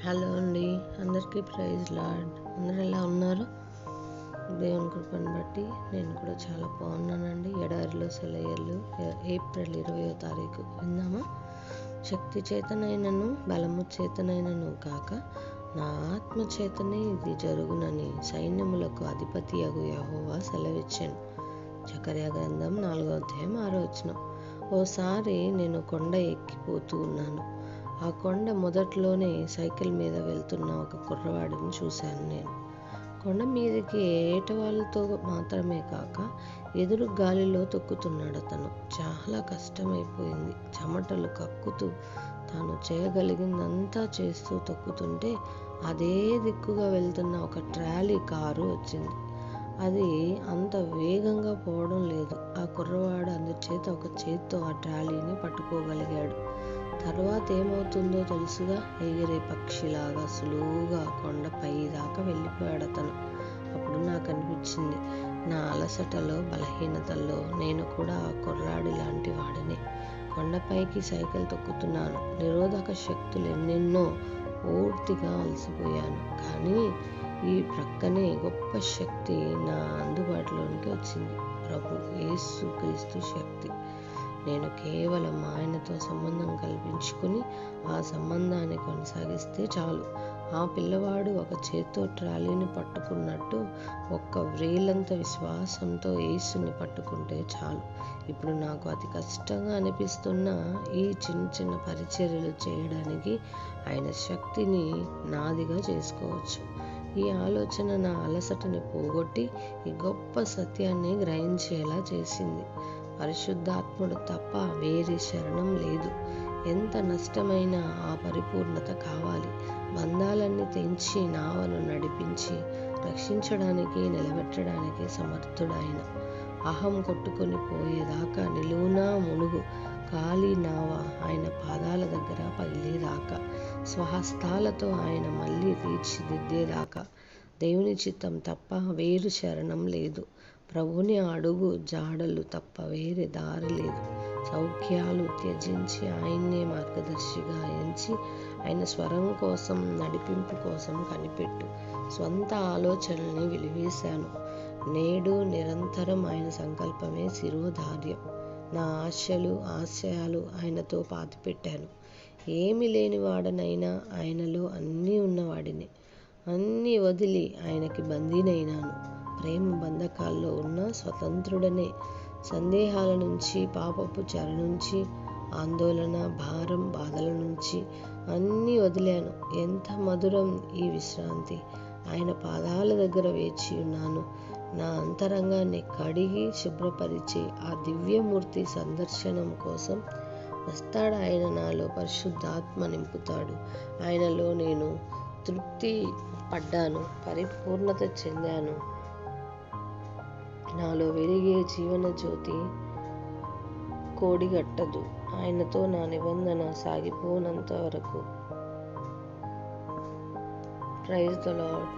Hello అండి, అందరికీ praise lord. అందరూ ఎలా ఉన్నారు? దేవుని కృపను బట్టి నేను కూడా చాలా బాగున్నానండి. ఎడారిలో సెలయర్లు ఏప్రిల్ 20వ తారీఖు విందామా? శక్తి చేతనైనను బలము చేతనైనను కాక నా ఆత్మ చేతనే ఇది జరుగునని సైన్యములకు అధిపతియగు యెహోవా సెలవిచ్చాను. జకర్యా గ్రంథం 4వ అధ్యాయం 6వ వచనం. ఓసారి నేను కొండ ఎక్కిపోతూ ఉన్నాను. ఆ కొండ మొదట్లోనే సైకిల్ మీద వెళ్తున్న ఒక కుర్రవాడిని చూశాను. నేను కొండ మీదకి ఏటవాళ్ళతో మాత్రమే కాక ఎదురు గాలిలో తొక్కుతున్నాడు. అతను చాలా కష్టమైపోయింది. చెమటలు కక్కుతూ తాను చేయగలిగిందంతా చేస్తూ తొక్కుతుంటే అదే దిక్కుగా వెళ్తున్న ఒక ట్రాలీ కారు వచ్చింది. అది అంత వేగంగా పోవడం లేదు. ఆ కుర్రవాడు అందుచేత ఒక చేత్తో ఆ ట్రాలీని పట్టుకోగలిగాడు. తర్వాత ఏమవుతుందో తెలుసుగా, ఎగిరే పక్షిలాగా సులువుగా కొండపై దాకా వెళ్ళిపోయాడు అతను. అప్పుడు నాకు అనిపించింది, నా అలసటలో బలహీనతల్లో నేను కూడా ఆ కుర్రాడి లాంటి వాడిని. కొండపైకి సైకిల్ తొక్కుతున్నాను. నిరోధక శక్తులు ఎన్నెన్నో, పూర్తిగా అలసిపోయాను. కానీ ఈ ప్రక్కనే గొప్ప శక్తి నా అందుబాటులోనికి వచ్చింది. ప్రభు యేసు క్రీస్తు శక్తి. నేను కేవలం ఆయనతో సంబంధం కల్పించుకుని ఆ సంబంధాన్ని కొనసాగిస్తే చాలు. ఆ పిల్లవాడు ఒక చేత్తో ట్రాలీని పట్టుకున్నట్టు ఒక్క వ్రేలంత విశ్వాసంతో యేసుని పట్టుకుంటే చాలు. ఇప్పుడు నాకు అతి కష్టంగా అనిపిస్తున్న ఈ చిన్న చిన్న పరిచర్యలు చేయడానికి ఆయన శక్తిని నాదిగా చేసుకోవచ్చు. ఈ ఆలోచన నా అలసటని పోగొట్టి ఈ గొప్ప సత్యాన్ని గ్రహించేలా చేసింది. పరిశుద్ధాత్ముడు తప్ప వేరే శరణం లేదు. ఎంత నష్టమైనా ఆ పరిపూర్ణత కావాలి. బంధాలన్నీ తెంచి నావను నడిపించి రక్షించడానికి, నిలబెట్టడానికి సమర్థుడాయన. అహం కొట్టుకొని పోయేదాకా నిలువునా మునుగు. ఖాళీ నావ ఆయన పాదాల దగ్గర పగిలేదాకా, స్వహస్తాలతో ఆయన మళ్ళీ తీర్చిదిద్దేదాకా దేవుని చిత్తం తప్ప వేరు శరణం లేదు. ప్రభుని అడుగు జాడలు తప్ప వేరే దారి లేదు. సౌఖ్యాలు త్యజించి ఆయన్నే మార్గదర్శిగా ఎంచి ఆయన స్వరం కోసం, నడిపింపు కోసం కనిపెట్టు. స్వంత ఆలోచనల్ని వెలివేశాను. నేడు నిరంతరం ఆయన సంకల్పమే శిరోధార్యం. నా ఆశలు, ఆశయాలు ఆయనతో పాతిపెట్టాను. ఏమీ లేనివాడనైనా ఆయనలో అన్నీ ఉన్నవాడిని. అన్నీ వదిలి ఆయనకి బందీనైనాను. ప్రేమ బంధకాల్లో ఉన్న స్వతంత్రుడనే. సందేహాల నుంచి, పాపపు చెర నుంచి, ఆందోళన, భారం, బాధల నుంచి అన్నీ వదిలాను. ఎంత మధురం ఈ విశ్రాంతి! ఆయన పాదాల దగ్గర వేచి ఉన్నాను. నా అంతరంగాన్ని కడిగి శుభ్రపరిచే ఆ దివ్యమూర్తి సందర్శనం కోసం వస్తాడు ఆయన. నాలో పరిశుద్ధాత్మ నింపుతాడు. ఆయనలో నేను తృప్తి పడ్డాను, పరిపూర్ణత చెందాను. నాలో వెలిగే జీవన జ్యోతి కోడిగట్టదు. ఆయనతో నా నిబంధన సాగిపోనంత వరకు. Praise the lord.